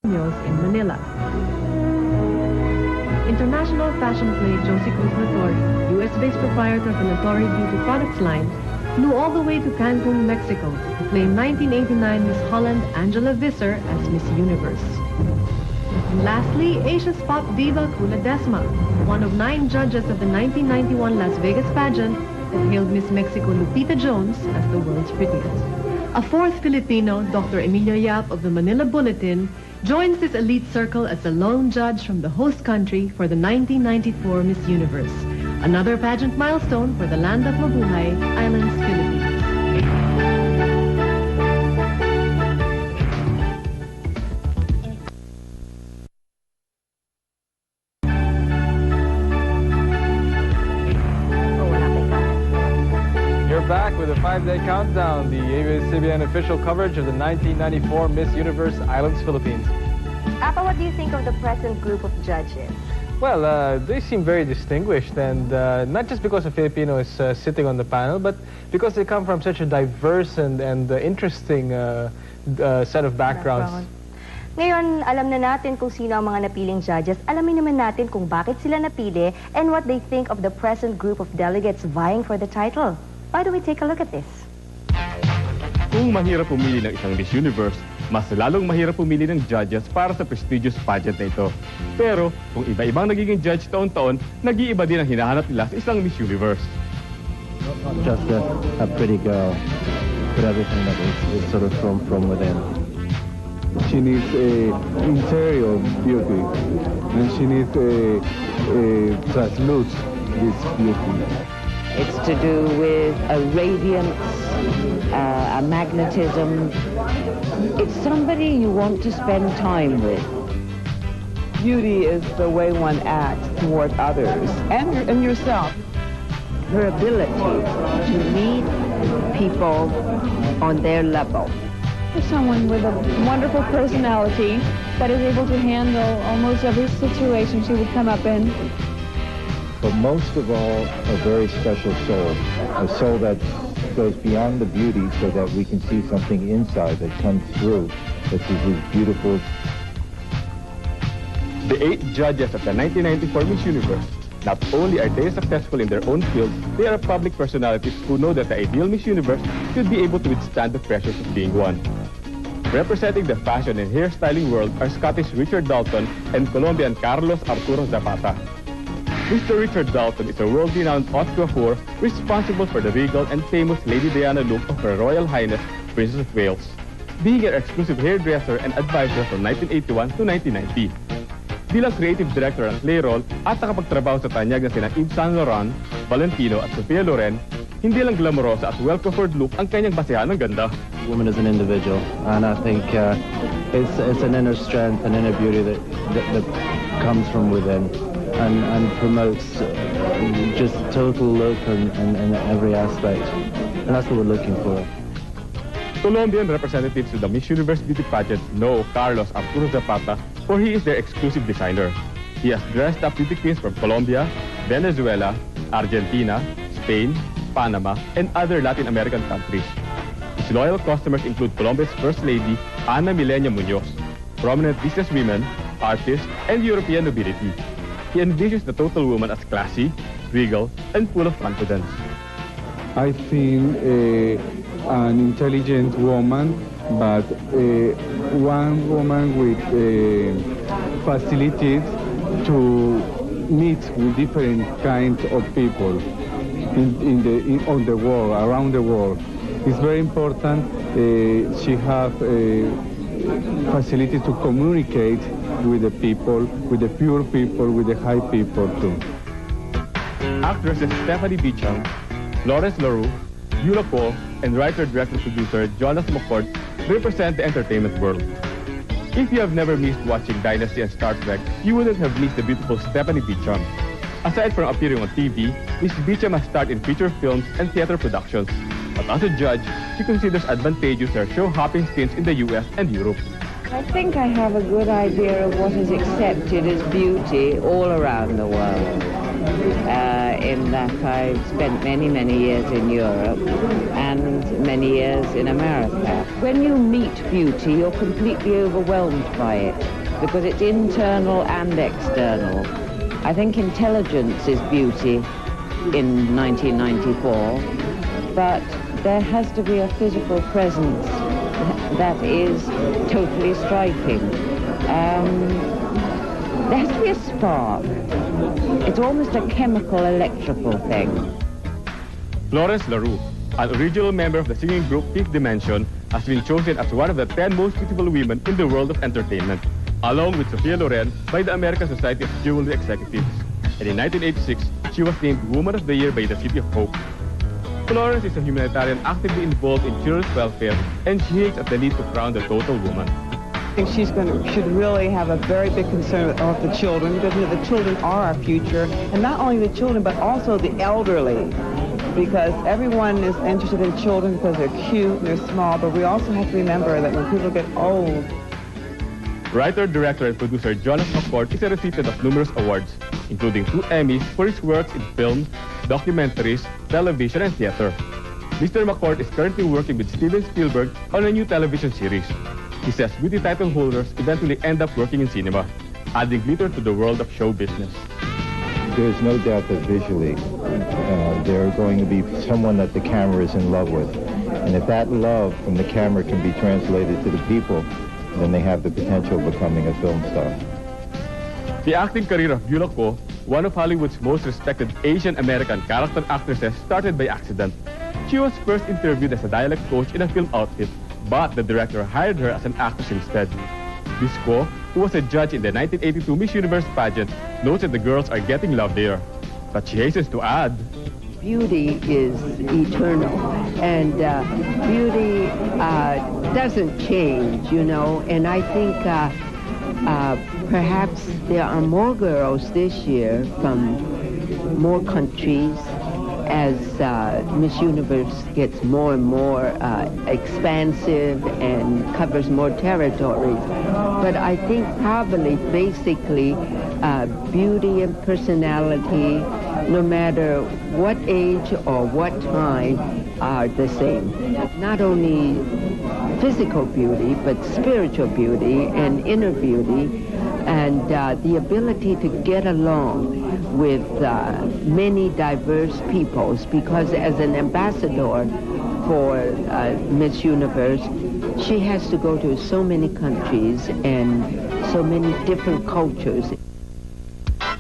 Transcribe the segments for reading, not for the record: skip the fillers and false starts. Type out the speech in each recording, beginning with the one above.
in Manila. International fashion plate Josie Cruz Notori, US-based proprietor of the Notori Beauty Products line, flew all the way to Cancun, Mexico to claim 1989 Miss Holland Angela Visser as Miss Universe. And lastly, Asia's pop diva Kula Desma, one of 9 judges of the 1991 Las Vegas pageant that hailed Miss Mexico Lupita Jones as the world's prettiest. A 4th Filipino, Dr. Emilio Yap of the Manila Bulletin, joins this elite circle as the lone judge from the host country for the 1994 Miss Universe, another pageant milestone for the land of Mabuhay, Islands, Philippines. You're back with a 5-day countdown, the ABS-CBN official coverage of the 1994 Miss Universe Islands, Philippines. Apa, what do you think of the present group of judges? Well, they seem very distinguished, and not just because a Filipino is sitting on the panel, but because they come from such a diverse and interesting set of backgrounds. Ngayon, alam na natin kung sino ang mga napiling judges. Alamin naman natin kung bakit sila napili and what they think of the present group of delegates vying for the title. Why don't we take a look at this? Kung mahirap pumili ng isang Miss Universe, mas lalong mahirap pumili ng judges para sa prestigious pageant na ito. Pero kung iba-ibang nagiging judge taon-taon, nag-iiba din ang hinahanap nila sa isang Miss Universe. Just a pretty girl, but everything that is sort of from within. She needs a interior beauty, and she needs a transluce this beauty. It's to do with a radiance, a magnetism. It's somebody you want to spend time with. Beauty is the way one acts toward others and yourself. Her ability to meet people on their level. For someone with a wonderful personality that is able to handle almost every situation she would come up in. But most of all, a very special soul. A soul that goes beyond the beauty so that we can see something inside that comes through that is as beautiful. The 8 judges of the 1994 Miss Universe, not only are they successful in their own fields, they are public personalities who know that the ideal Miss Universe should be able to withstand the pressures of being one. Representing the fashion and hairstyling world are Scottish Richard Dalton and Colombian Carlos Arturo Zapata. Mr. Richard Dalton is a world-renowned haute coiffeur responsible for the regal and famous Lady Diana look of Her Royal Highness, Princess of Wales, being her exclusive hairdresser and advisor from 1981 to 1990. Bilang creative director ng Clairol at nakapagtrabaho sa tanyag na sina Yves Saint Laurent, Valentino at Sophia Loren, hindi lang glamorosa at well-coiffured look ang kanyang basehan ng ganda. Woman is an individual, and I think it's an inner strength, an inner beauty that comes from within. And promotes just total look in every aspect. And that's what we're looking for. Colombian representatives to the Miss Universe beauty pageant know Carlos Arturo Zapata, for he is their exclusive designer. He has dressed up beauty queens from Colombia, Venezuela, Argentina, Spain, Panama, and other Latin American countries. His loyal customers include Colombia's First Lady, Ana Milena Muñoz, prominent businesswomen, artists, and European nobility. He envisions the total woman as classy, regal, and full of confidence. I think an intelligent woman, but one woman with facilities to meet with different kinds of people on the world, around the world. It's very important she have facility to communicate with the people, with the pure people, with the high people too. Actresses Stephanie Beacham, Lawrence LaRue, Eula Cole, and writer-director-producer Jonas McCord represent the entertainment world. If you have never missed watching Dynasty and Star Trek, you wouldn't have missed the beautiful Stephanie Beacham. Aside from appearing on TV, Miss Beacham has starred in feature films and theater productions. But as a judge, she considers advantageous her show-hopping stints in the US and Europe. I think I have a good idea of what is accepted as beauty all around the world. in that I've spent many, many years in Europe and many years in America. When you meet beauty, you're completely overwhelmed by it because it's internal and external. I think intelligence is beauty in 1994, but there has to be a physical presence that is totally striking. There has to be a spark. It's almost a chemical, electrical thing. Florence LaRue, an original member of the singing group Fifth Dimension, has been chosen as one of the 10 most beautiful women in the world of entertainment, along with Sophia Loren by the American Society of Jewelry Executives. And in 1986, she was named Woman of the Year by the City of Hope. Florence is a humanitarian actively involved in children's welfare, and she hints at the need to crown the total woman. I think should really have a very big concern of the children, because the children are our future, and not only the children but also the elderly, because everyone is interested in children because they're cute and they're small, but we also have to remember that when people get old. Writer, director, and producer Jonas McCord is a recipient of numerous awards, including 2 Emmys for his works in film, documentaries, television, and theater. Mr. McCord is currently working with Steven Spielberg on a new television series. He says beauty title holders eventually end up working in cinema, adding glitter to the world of show business. There's no doubt that visually they're going to be someone that the camera is in love with. And if that love from the camera can be translated to the people, then they have the potential of becoming a film star. The acting career of Beulah Ko, one of Hollywood's most respected Asian-American character actresses, started by accident. She was first interviewed as a dialect coach in a film outfit, but the director hired her as an actress instead. Miss Ko, who was a judge in the 1982 Miss Universe pageant, notes that the girls are getting love there. But she hastens to add, beauty is eternal, and beauty doesn't change, you know, and I think perhaps there are more girls this year from more countries as Miss Universe gets more and more expansive and covers more territories. But I think probably basically beauty and personality, no matter what age or what time, are the same. Not only physical beauty, but spiritual beauty and inner beauty, and the ability to get along with many diverse peoples, because as an ambassador for Miss Universe, she has to go to so many countries and so many different cultures.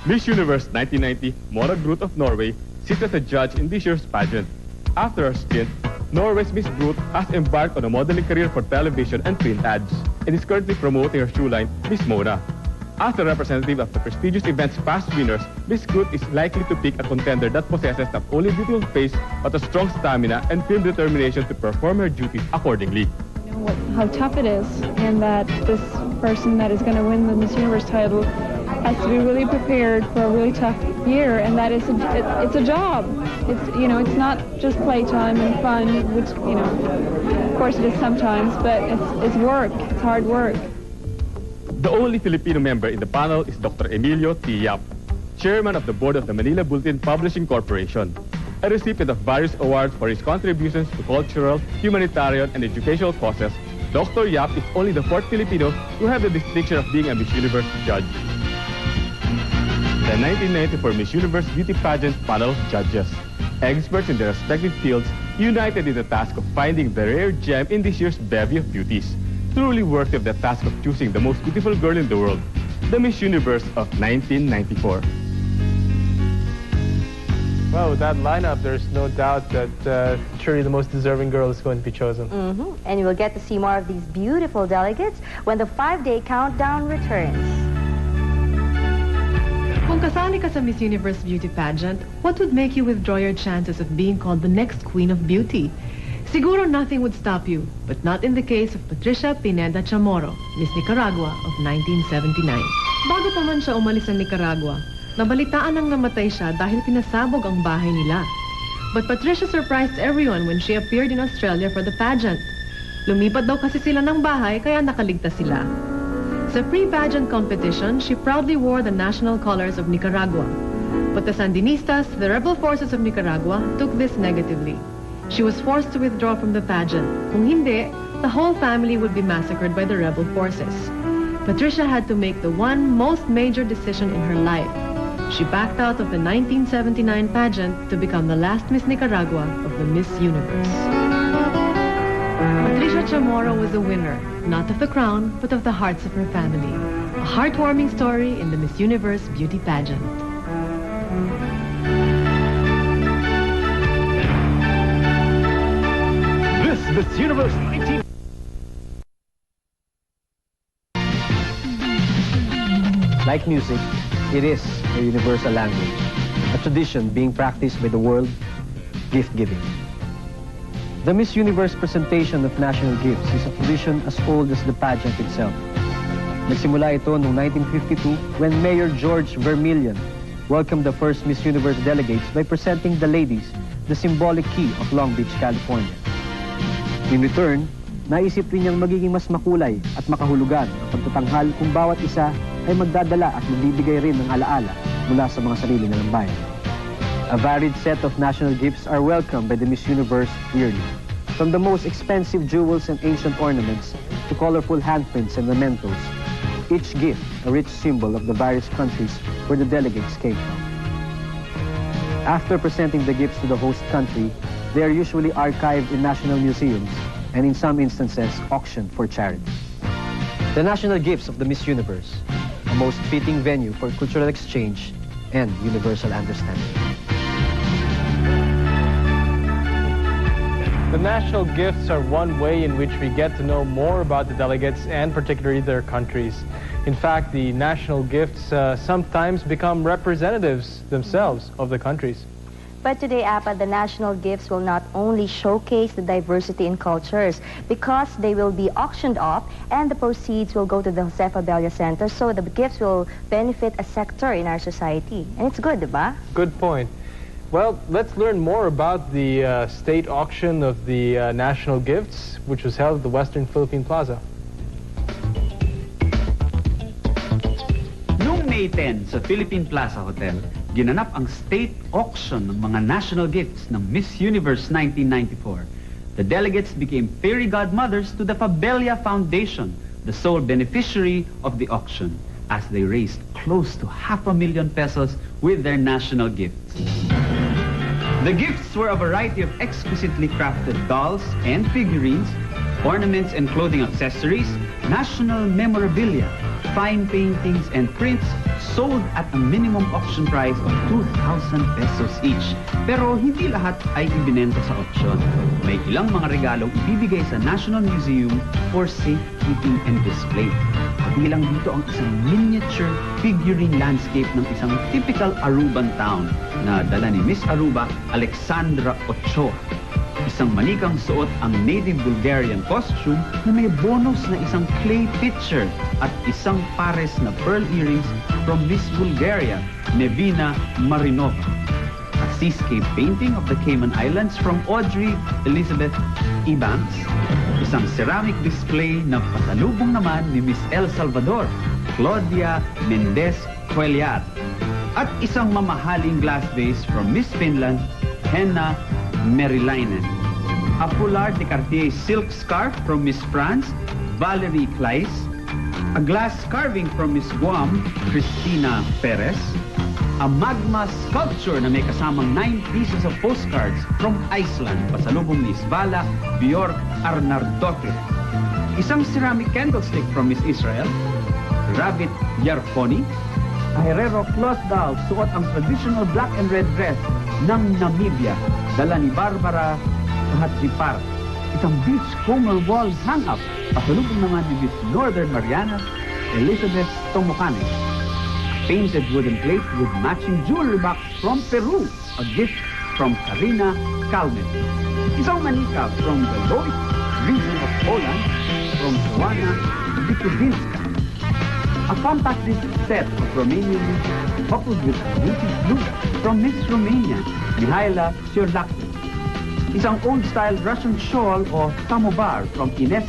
Miss Universe 1990, Mona Groth of Norway, sits as a judge in this year's pageant. After her stint, Norway's Miss Groth has embarked on a modeling career for television and print ads, and is currently promoting her shoe line, Miss Mona. As a representative of the prestigious event's past winners, Miss Groth is likely to pick a contender that possesses not only a beautiful face, but a strong stamina and firm determination to perform her duties accordingly. You know how tough it is, and that this person that is going to win the Miss Universe title has to be really prepared for a really tough year, and that it's a job. It's, you know, it's not just playtime and fun, which, you know, of course it is sometimes, but it's work. It's hard work. The only Filipino member in the panel is Dr. Emilio T. Yap, chairman of the board of the Manila Bulletin Publishing Corporation, a recipient of various awards for his contributions to cultural, humanitarian, and educational causes. Dr. Yap is only the 4th Filipino to have the distinction of being a Miss Universe judge. The 1994 Miss Universe Beauty Pageant panel of judges, experts in their respective fields, united in the task of finding the rare gem in this year's bevy of beauties, truly worthy of the task of choosing the most beautiful girl in the world, the Miss Universe of 1994. Well, with that lineup, there's no doubt that surely the most deserving girl is going to be chosen. And you will get to see more of these beautiful delegates when the 5-day countdown returns. Kung kasali ka sa Miss Universe Beauty Pageant, what would make you withdraw your chances of being called the next Queen of Beauty? Siguro nothing would stop you, but not in the case of Patricia Pineda Chamorro, Miss Nicaragua of 1979. Bago pa man siya umalis sa Nicaragua, nabalitaan nang namatay siya dahil pinasabog ang bahay nila. But Patricia surprised everyone when she appeared in Australia for the pageant. Lumipat daw kasi sila ng bahay kaya nakaligtas sila. Sa pre-pageant competition, she proudly wore the national colors of Nicaragua. But the Sandinistas, the rebel forces of Nicaragua, took this negatively. She was forced to withdraw from the pageant. Kung hindi, the whole family would be massacred by the rebel forces. Patricia had to make the one most major decision in her life. She backed out of the 1979 pageant to become the last Miss Nicaragua of the Miss Universe. Patricia Chamorro was the winner, not of the crown, but of the hearts of her family. A heartwarming story in the Miss Universe beauty pageant. This Miss Universe 19... Like music, it is a universal language, a tradition being practiced by the world, gift-giving. The Miss Universe presentation of national gifts is a tradition as old as the pageant itself. Nagsimula ito noong 1952 when Mayor George Vermillion welcomed the first Miss Universe delegates by presenting the ladies the symbolic key of Long Beach, California. In return, naisip rin niyang magiging mas makulay at makahulugan ang pagtatanghal kung bawat isa ay magdadala at magbibigay rin ng alaala mula sa mga sarili ng bayan. A varied set of national gifts are welcomed by the Miss Universe yearly. From the most expensive jewels and ancient ornaments to colorful handprints and mementos, each gift a rich symbol of the various countries where the delegates came from. After presenting the gifts to the host country, they are usually archived in national museums and in some instances auctioned for charity. The national gifts of the Miss Universe, a most fitting venue for cultural exchange and universal understanding. The national gifts are one way in which we get to know more about the delegates and particularly their countries. In fact, the national gifts sometimes become representatives themselves of the countries. But today, Apa, the national gifts will not only showcase the diversity in cultures because they will be auctioned off and the proceeds will go to the Josefa Bella Center, so the gifts will benefit a sector in our society. And it's good, diba? Good point. Well, let's learn more about the state auction of the national gifts, which was held at the Western Philippine Plaza. Noong May 10 sa Philippine Plaza Hotel, ginanap ang state auction ng mga national gifts ng Miss Universe 1994. The delegates became fairy godmothers to the Fabella Foundation, the sole beneficiary of the auction, as they raised close to 500,000 pesos with their national gifts. The gifts were a variety of exquisitely crafted dolls and figurines, ornaments and clothing accessories, national memorabilia, fine paintings and prints sold at a minimum auction price of 2,000 pesos each. Pero hindi lahat ay ibinenta sa auction. May ilang mga regalong ibibigay sa National Museum for safekeeping and display. Kabilang dito ang isang miniature figurine landscape ng isang typical Aruban town na dala ni Miss Aruba, Alexandra Ochoa. Isang manikang suot ang native Bulgarian costume na may bonus na isang clay pitcher at isang pares na pearl earrings from Miss Bulgaria, Nevina Marinova. A seascape painting of the Cayman Islands from Audrey Elizabeth Ebanks. Isang ceramic display na pasalubong naman ni Miss El Salvador, Claudia Mendez Cuellar. At isang mamahaling glass vase from Miss Finland, Henna Merilainen. A foulard de Cartier silk scarf from Miss France, Valerie Kleis. A glass carving from Miss Guam, Cristina Perez. A magma sculpture na may kasamang 9 pieces of postcards from Iceland, pasalubong Miss Vala Bjork Arnardottir. Isang ceramic candlestick from Miss Israel, Ravit Yarkoni. A Herrero cloth doll suot ang traditional black and red dress ng Namibia, dala ni Barbara Hatzipar. Isang beachcomber wall hang-up, pasalubong naman ni Miss Northern Marianas, Elizabeth Tomocane. Painted wooden plate with matching jewelry box from Peru, a gift from Karina Kalmet. Isang manika from the Loic region of Poland, from Joanna Vikudinska. A compact disc set of Romanian music coupled with beauty blue from Miss Romania, Mihaela Siorlaki. Isang old-style Russian shawl or samovar from Ines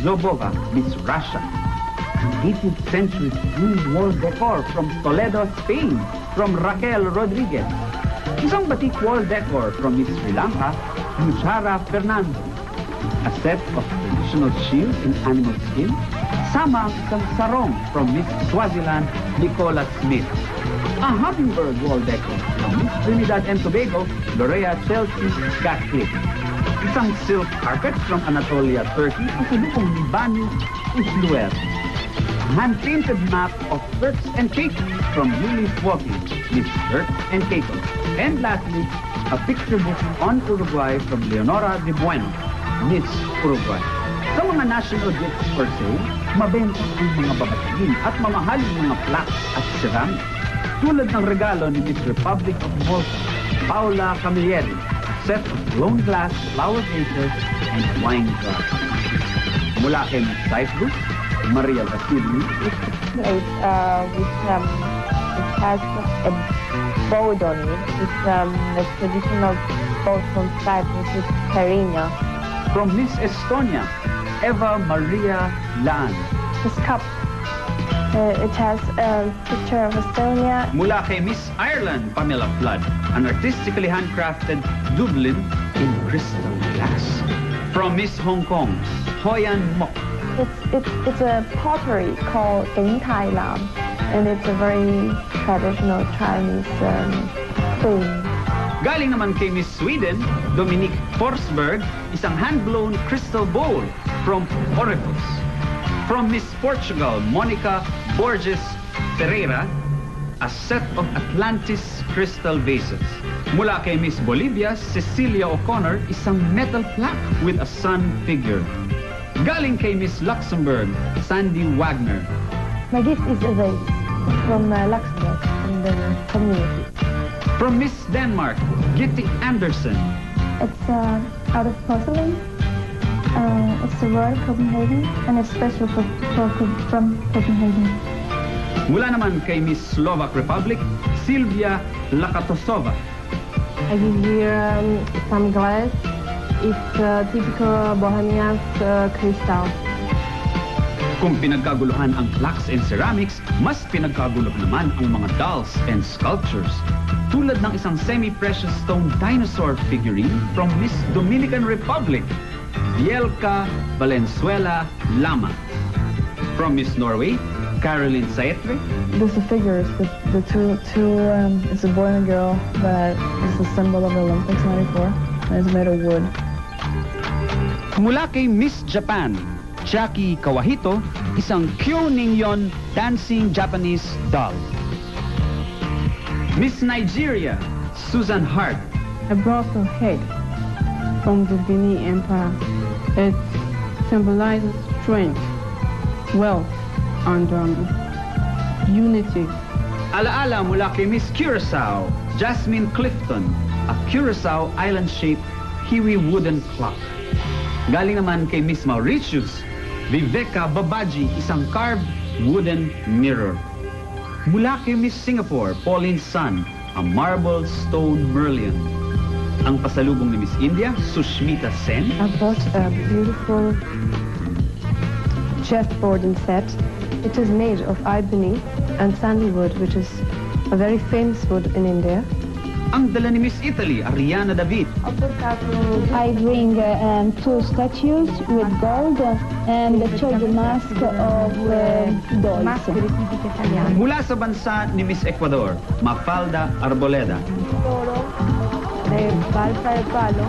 Zobova, Miss Russia. An 18th century blue wall decor from Toledo, Spain, from Raquel Rodriguez. Isang batik wall decor from Miss Sri Lanka, Yujara Fernando. A set of traditional shields in animal skin, sama ang isang sarong from Miss Swaziland, Nicola Smith. A hummingbird wall decor from Miss Trinidad and Tobago, Lorea Chelsea Gatcliffe. Isang silk carpet from Anatolia, Turkey, kasalubong ni Banu Usluer. Hand-painted map of Turks and Caicos from Yuli Fuoki, Miss Turks and Caicos. And lastly, a picture book on Uruguay from Leonora de Bueno, Miss Uruguay. Sa mga national gifts for sale, mabenta ang mga babatiin at mamahaling mga plaques at ceramics. Tulad ng regalo ni Miss Republic of Malta, Paula Camilleri, a set of blown glass flower vases and wine glasses. Mula kay Miss Cyprus, Maria Vasilii. It has a boat on it. It's a traditional boat from Cyprus with carina. From Miss Estonia, Eva Maria Lan. This cup, it has a picture of Estonia. Mula kay Miss Ireland, Pamela Flood, an artistically handcrafted Dublin in crystal glass. From Miss Hong Kong, Hoyan Mok. It's a pottery called Ding Tai Lam, and it's a very traditional Chinese thing. Galing naman kay Miss Sweden, Dominique Forsberg, isang hand-blown crystal bowl from Orifos. From Miss Portugal, Monica Borges Ferreira, a set of Atlantis crystal vases. Mula kay Miss Bolivia, Cecilia O'Connor, isang metal plaque with a sun figure. Galing kay Miss Luxembourg, Sandy Wagner. My gift is a vase from Luxembourg and the community. From Miss Denmark, Gitte Andersen. It's out of porcelain. It's the Royal Copenhagen, and it's special from Copenhagen. Mula naman kay Miss Slovak Republic, Silvia Lakatosova. I give here some glass. It's typical Bohemian crystal. Kung pinagkaguluhan ang plaques and ceramics, mas pinagkaguluhan naman ang mga dolls and sculptures. Tulad ng isang semi-precious stone dinosaur figurine from Miss Dominican Republic, Bielka Valenzuela Lama. From Miss Norway, Caroline Saetre. These are figures. The two it's a boy and a girl that is the symbol of the Olympics '94, and it's made of wood. Mula kay Miss Japan, Jackie Kawahito, isang Kyo Ningyon dancing Japanese doll. Miss Nigeria, Susan Hart. I brought a head from the Benin Empire. It symbolizes strength, wealth, and unity. Alaala mula kay Miss Curacao, Jasmine Clifton, a Curacao island-shaped Hiwi wooden clock. Galing naman kay Miss Mauritius, Viveka Babaji, isang carved wooden mirror. Mula kay Miss Singapore, Pauline Sun, a marble stone Merlion. Ang pasalubong ni Miss India, Sushmita Sen. I bought a beautiful chessboard set. It is made of ebony and sandalwood, which is a very famous wood in India. Ang dala ni Miss Italy, Ariana David. I bring two statues with gold and the chosen mask of dolls. Mula sa bansa ni Miss Ecuador, Mafalda Arboleda. De balsa de palo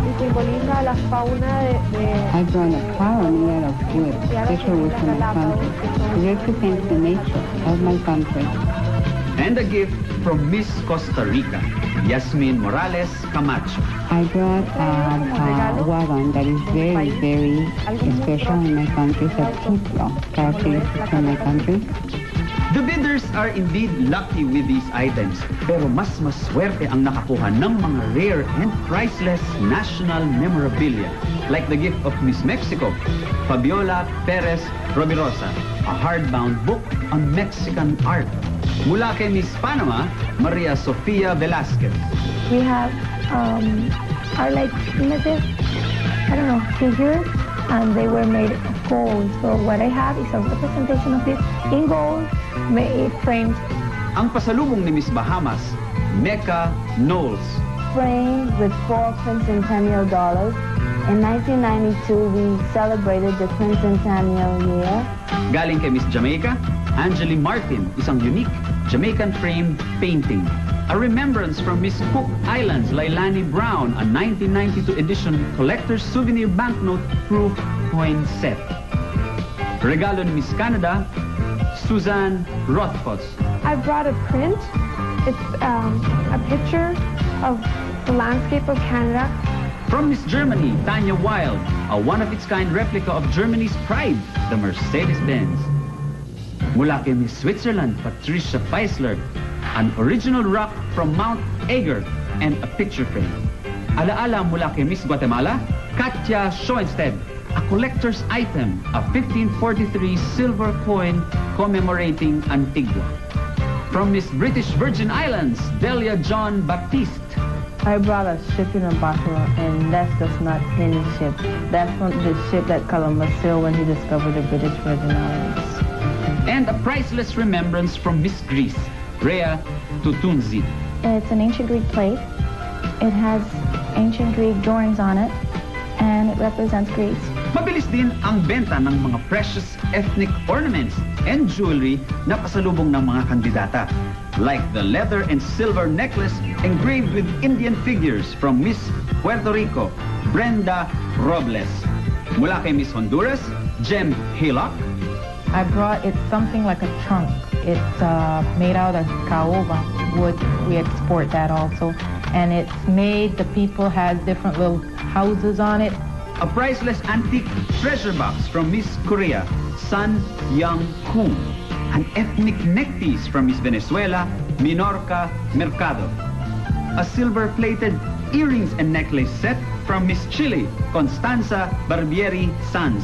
y simboliza la fauna de I brought a flower made out of wood, especially from my country. It represents the nature of my country. And a gift from Miss Costa Rica, Yasmin Morales Camacho. I brought a wagon that is very, very special in my country. It's a typical characteristic from my country. The bidders are indeed lucky with these items, pero mas maswerte ang nakakuha ng mga rare and priceless national memorabilia, like the gift of Miss Mexico, Fabiola Perez Rovirosa, a hardbound book on Mexican art. Mula kay Miss Panama, Maria Sofia Velasquez. We have are like images, I don't know, figures, and they were made of gold. So what I have is a representation of this in gold, framed ang pasalubong ni Miss Bahamas, Mecca Knowles. Framed with 4 quincentennial dollars. In 1992, we celebrated the quincentennial year. Galing kay Miss Jamaica, Angeli Martin, isang unique Jamaican framed painting. A remembrance from Miss Cook Islands, Lailani Brown, a 1992 edition collector's souvenir banknote proof coin set. Regalo ni Miss Canada, Suzanne Rothfuss. I brought a print. It's a picture of the landscape of Canada. From Miss Germany, Tanya Wild, a one-of-its-kind replica of Germany's pride, the Mercedes-Benz. Mula kay Miss Switzerland, Patricia Feisler, an original rock from Mount Eger and a picture frame. Alaala mula kay Miss Guatemala, Katya Schoenstedt, a collector's item, a 1543 silver coin commemorating Antigua. From Miss British Virgin Islands, Delia John Baptiste. I brought a ship in a bottle, and that's just not any ship. That's from the ship that Columbus sailed when he discovered the British Virgin Islands. And a priceless remembrance from Miss Greece, Rhea Tutunzi. It's an ancient Greek plate. It has ancient Greek drawings on it, and it represents Greece. Mabilis din ang benta ng mga precious ethnic ornaments and jewelry na pasalubong ng mga kandidata, like the leather and silver necklace engraved with Indian figures from Miss Puerto Rico, Brenda Robles. Mula kay Miss Honduras, Jem Hillock. I brought, it's something like a trunk. It's made out of caoba wood. We export that also. And it's made, the people has different little houses on it. A priceless antique treasure box from Miss Korea, Sun Young Kung. An ethnic neckpiece from Miss Venezuela, Minorca Mercado. A silver-plated earrings and necklace set from Miss Chile, Constanza Barbieri Sanz.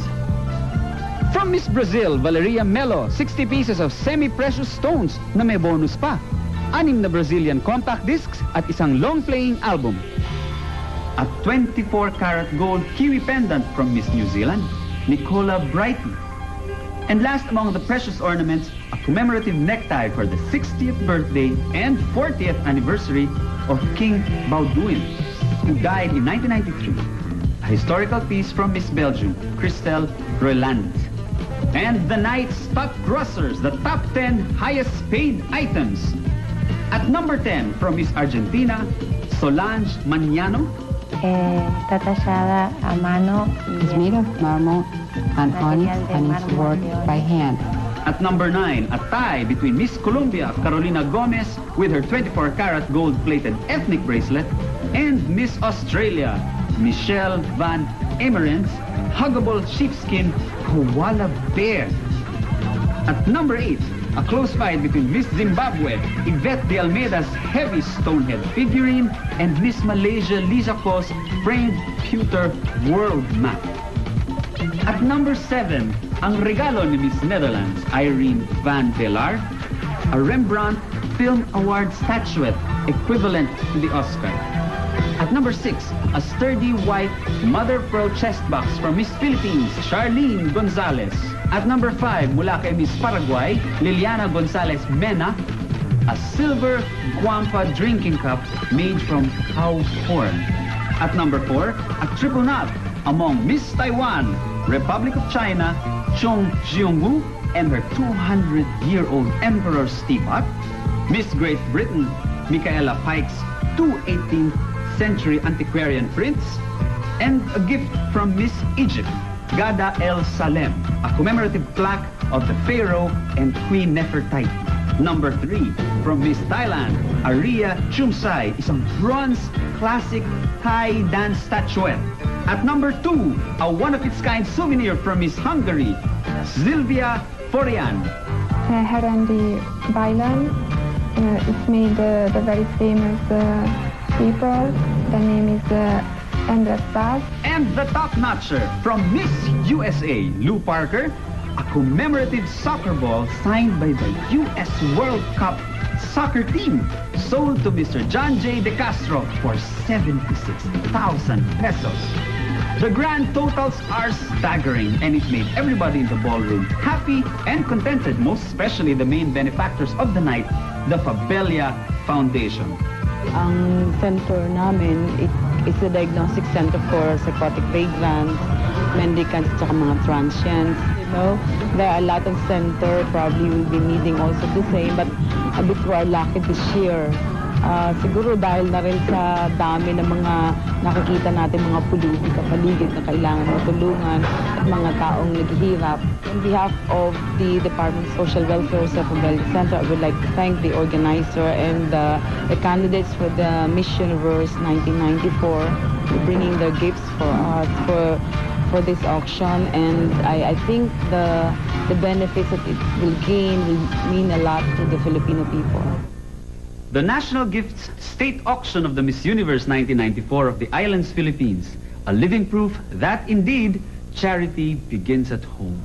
From Miss Brazil, Valeria Melo, 60 pieces of semi-precious stones na may bonus pa. 6 na Brazilian compact discs at isang long-playing album. A 24-karat gold kiwi pendant from Miss New Zealand, Nicola Brighton. And last among the precious ornaments, a commemorative necktie for the 60th birthday and 40th anniversary of King Baudouin, who died in 1993. A historical piece from Miss Belgium, Christelle Roland. And the night's top grossers, the top 10 highest paid items. At number 10 from Miss Argentina, Solange Maniano. Está tallada a mano. It's made of marble and onyx and it's worked by hand. At number 9, a tie between Miss Colombia, Carolina Gomez, with her 24-karat gold-plated ethnic bracelet, and Miss Australia, Michelle Van Emerens, huggable sheepskin koala bear. At number 8, a close fight between Miss Zimbabwe, Yvette de Almeida's heavy stonehead figurine, and Miss Malaysia Lisa Ko's framed pewter world map. At number 7, ang regalo ni Miss Netherlands, Irene van der Laar, a Rembrandt Film Award statuette equivalent to the Oscar. At number 6, a sturdy white mother-of-pearl chest box from Miss Philippines, Charlene Gonzalez. At number 5, mula kay Miss Paraguay, Liliana Gonzalez Mena, a silver Guampa drinking cup made from cow horn. At number 4, a triple knot among Miss Taiwan, Republic of China, Chong Jiongwu, and her 200-year-old Emperor's teapot, Miss Great Britain, Michaela Pike's 18th century antiquarian prints, and a gift from Miss Egypt, Gada El Salem, a commemorative plaque of the Pharaoh and Queen Nefertiti. Number 3, from Miss Thailand, Aria Chumsai, isang bronze classic Thai dance statuette. At number 2, a one-of-its-kind souvenir from Miss Hungary, Sylvia Forian. Herandi Bailan. It's made the very famous people. The name is Andres Paz. And the top-notcher from Miss USA, Lou Parker, a commemorative soccer ball signed by the U.S. World Cup soccer team, sold to Mr. John J. De Castro for 76,000 pesos. The grand totals are staggering, and it made everybody in the ballroom happy and contented, most especially the main benefactors of the night, the Fabelia Foundation. Ang center namin, it's a diagnostic center for psychotic vagrants, mendicants, at mga transients. You know, there are a lot of center probably will be needing also the same, but a bit we are lucky this year. Siguro dahil na rin sa dami ng mga nakikita natin mga pulubi sa paligid na kailangan matulungan at mga taong naghihirap. On behalf of the Department of Social Welfare sa Fabelia Center, I would like to thank the organizer and the candidates for the Miss Universe 1994 for bringing their gifts for us for this auction, and I think the benefits that it will gain will mean a lot to the Filipino people. The National Gifts State Auction of the Miss Universe 1994 of the Islands, Philippines, a living proof that indeed charity begins at home.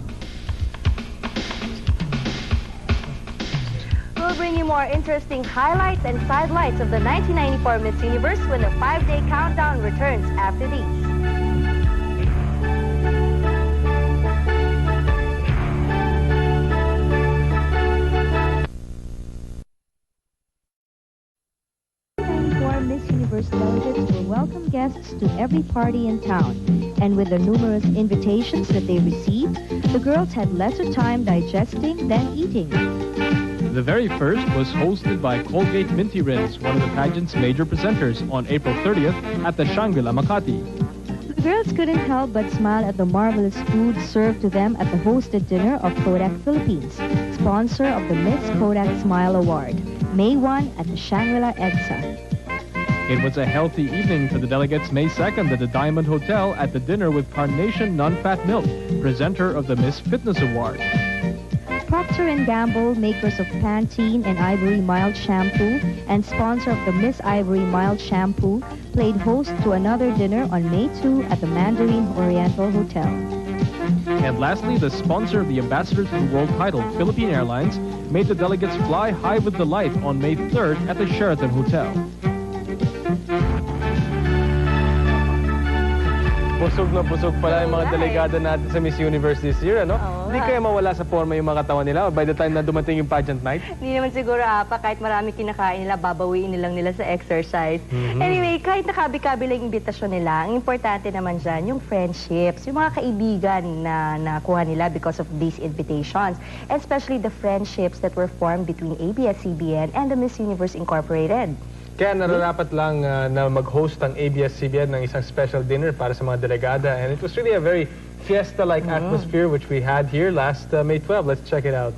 We'll bring you more interesting highlights and sidelights of the 1994 Miss Universe when the 5-day countdown returns after these. Miss Universe delegates will welcome guests to every party in town. And with the numerous invitations that they received, the girls had lesser time digesting than eating. The very first was hosted by Colgate Minty Rinse, one of the pageant's major presenters, on April 30th at the Shangri-La Makati. The girls couldn't help but smile at the marvelous food served to them at the hosted dinner of Kodak Philippines, sponsor of the Miss Kodak Smile Award, May 1 at the Shangri-La EDSA. It was a healthy evening for the delegates May 2nd at the Diamond Hotel at the dinner with Carnation Non-Fat Milk, presenter of the Miss Fitness Award. Procter & Gamble, makers of Pantene and Ivory Mild Shampoo, and sponsor of the Miss Ivory Mild Shampoo, played host to another dinner on May 2 at the Mandarin Oriental Hotel. And lastly, the sponsor of the Ambassadors to the World title, Philippine Airlines, made the delegates fly high with delight on May 3rd at the Sheraton Hotel. Busog na busog pala yung mga delegado natin sa Miss Universe this year, ano? Hindi kaya mawala sa forma yung mga katawan nila by the time na dumating yung pageant night? Hindi naman siguro, Apa. Kahit marami kinakain nila, babawiin nilang nila sa exercise. Anyway, kahit nakabi-kabi lang yung imbitasyon nila, ang importante naman dyan, yung friendships, yung mga kaibigan na nakuha nila because of these invitations. And especially the friendships that were formed between ABS-CBN and the Miss Universe Incorporated. Kaya nararapat lang na mag-host ang ABS-CBN ng isang special dinner para sa mga delegada. And it was really a very fiesta-like atmosphere which we had here last May 12. Let's check it out.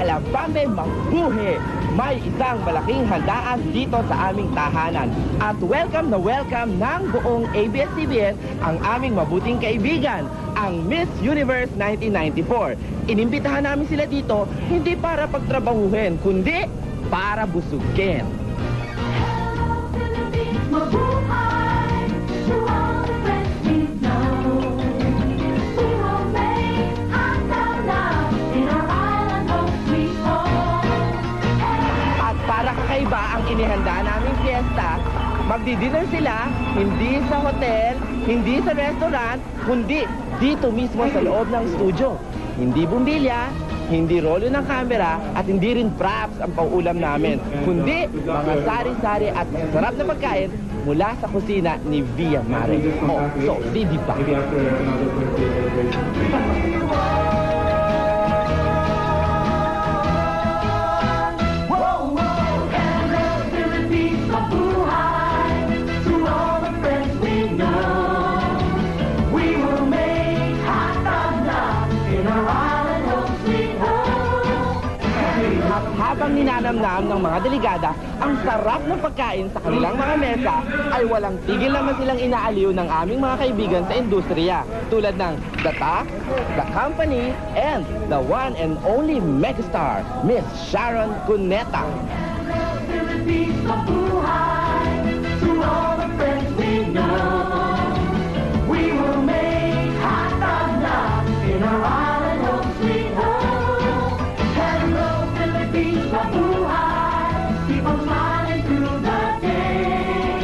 Alabame Mabuhay! May isang malaking handaan dito sa aming tahanan. At welcome na welcome ng buong ABS-CBN ang aming mabuting kaibigan, ang Miss Universe 1994. Inimbitahan namin sila dito hindi para pagtrabahuhin, kundi para busugin. Kakaiba ang inihanda naming fiesta. Magdi-dinner sila, hindi sa hotel, hindi sa restaurant, kundi dito mismo sa loob ng studio. Hindi bumbilya, hindi rolo ng camera, at hindi rin props ang pauulam namin, kundi mga sari-sari at sarap na pagkain mula sa kusina ni Via Mare. Oh, so, di ba? Habang ninanamnam ng mga delegada ang sarap ng pagkain sa kanilang mga mesa, ay walang tigil naman silang inaaliw ng aming mga kaibigan sa industriya, tulad ng The Tax, The Company, and the one and only megastar, Miss Sharon Cuneta. Philippines, mabuhay to all the friends we know. We will make hot dog now in our island home sweet home. Hello, Philippines, mabuhay. Keep on smiling through the day.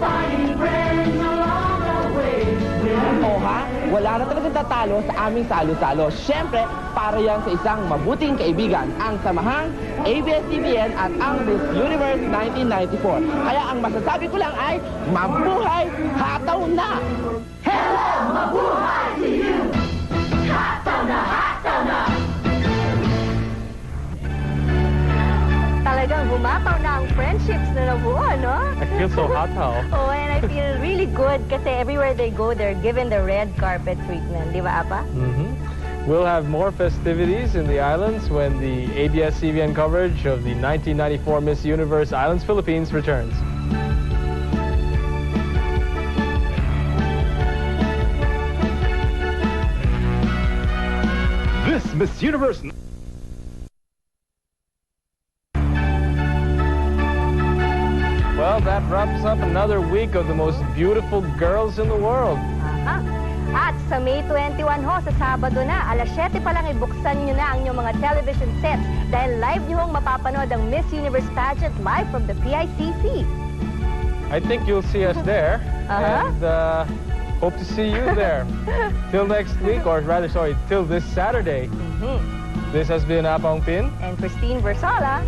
Finding friends along the way. O ha, wala na talagang tatalo sa aming salo-salo. Siyempre, para yan sa isang mabuting kaibigan, ang samahang ABS-CBN at ang Miss Universe 1994. Kaya ang masasabi ko lang ay, mabuhay, hataw na! Hello, mabuhay to you. Hataw na, hataw na. Talagang bumataw na ang friendships na nabuo, no? I feel so hot now. Oh, and I feel really good kasi everywhere they go, they're given the red carpet treatment. Di ba, Apa? We'll have more festivities in the islands when the ABS-CBN coverage of the 1994 Miss Universe Islands Philippines returns. This Miss Universe... Well, that wraps up another week of the most beautiful girls in the world. At sa May 21 ho, sa Sabado na, alas 7 pa lang ibuksan nyo na ang inyong mga television sets dahil live nyo hong mapapanood ang Miss Universe pageant live from the PICC. I think you'll see us there. And hope to see you there. Till next week, or rather, sorry, till this Saturday. This has been Apong Pin. And Christine Versola.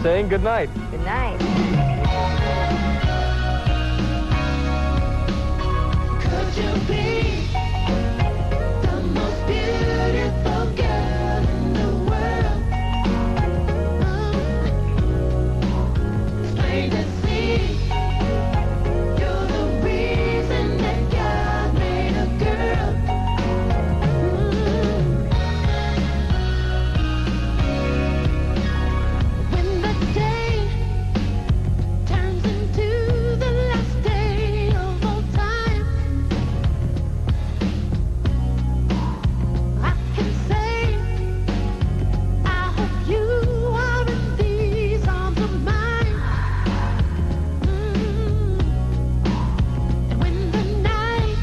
Saying good night. Good night. Could you be the most beautiful girl in the world? It's plain to see you're the reason that God made a girl. When the day turns into the last day of all time, I can say I hope you are in these arms of mine. And when the night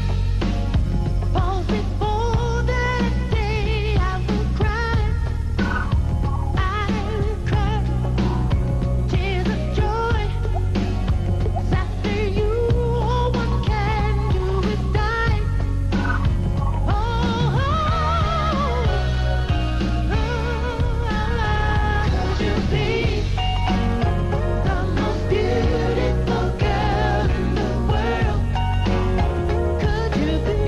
falls before that day, I will cry. I will cry tears of joy. 'Cause after you, all one can do is die. Could you be the most beautiful girl in the world? Could you be?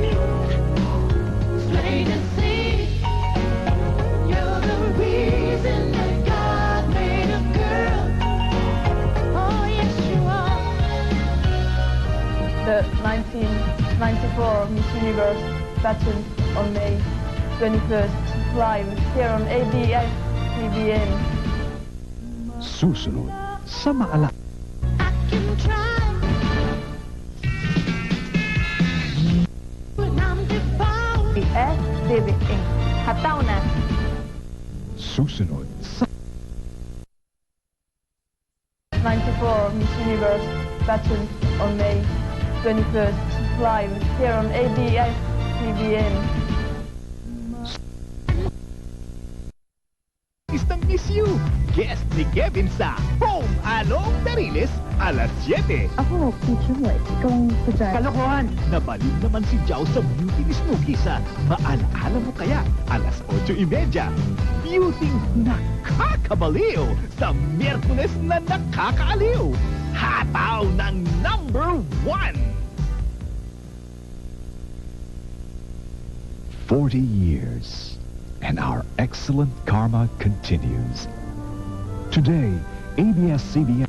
It's plain to see you're the reason that God made a girl. Oh, yes, you are. The 1994 Miss Universe pageant on May 21st, live here on ABS-CBN. Susunod sa maala. Can try when I'm devoured. ABS-CBN. Hataw na. Susunod sa 94 Miss Universe pageant on May 21st, live here on ABS-CBN. Isang Miss You. Guest ni Kevin sa Home Along Dariles, alas 7. Ako, Teacher White. Ikaw ang present. Kalokohan! Nabalik naman si Jao sa beauty ni Snooki sa Maalaala Mo Kaya, alas 8:30. Beauty nakakabaliw sa Miyerkules na nakakaaliw. Hataw ng number 1! 40 years, and our excellent karma continues. Today, ABS-CBN.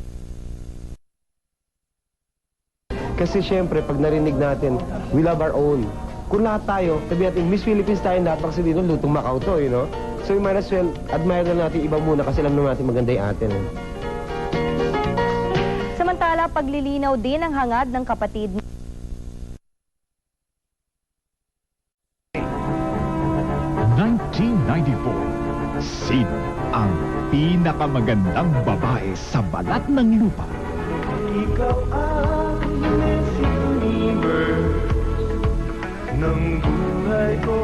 Kasi syempre, pag narinig natin, we love our own. Kung lahat tayo, sabi natin, Miss Philippines tayo lahat, kasi dito lutong Macau to, you know? So, we might as well admire na natin iba muna kasi alam naman natin maganda yung atin. Samantala, paglilinaw din ang hangad ng kapatid 1994. Sino ang pinakamagandang babae sa balat ng lupa. Ikaw ang Miss Universe ng buhay ko.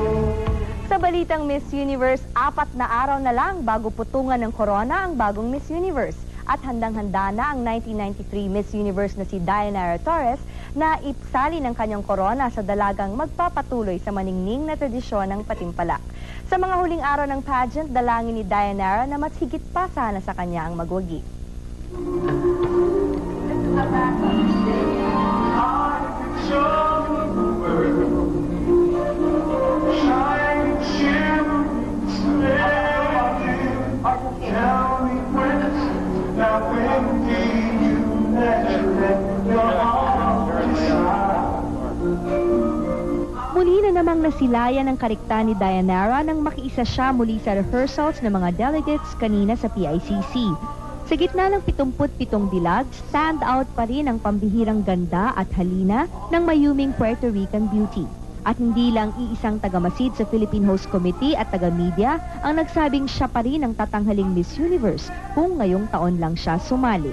Sa balitang Miss Universe, 4 na araw na lang bago putungan ng corona ang bagong Miss Universe. At handang-handa na ang 1993 Miss Universe na si Dayanara Torres na ipsali ng kanyang corona sa dalagang magpapatuloy sa maningning na tradisyon ng patimpalak. Sa mga huling araw ng pageant, dalangin ni Dayanara na mas higit pa sana sa kanya ang magwagi. Muli na namang nasilayan ang karikta ni Dayanara nang makiisa siya muli sa rehearsals ng mga delegates kanina sa PICC. Sa gitna ng 77 dilag, stand out pa rin ang pambihirang ganda at halina ng mayuming Puerto Rican beauty. At hindi lang iisang tagamasid sa Philippine Host Committee at taga-media ang nagsabing siya pa rin ang tatanghaling Miss Universe kung ngayong taon lang siya sumali.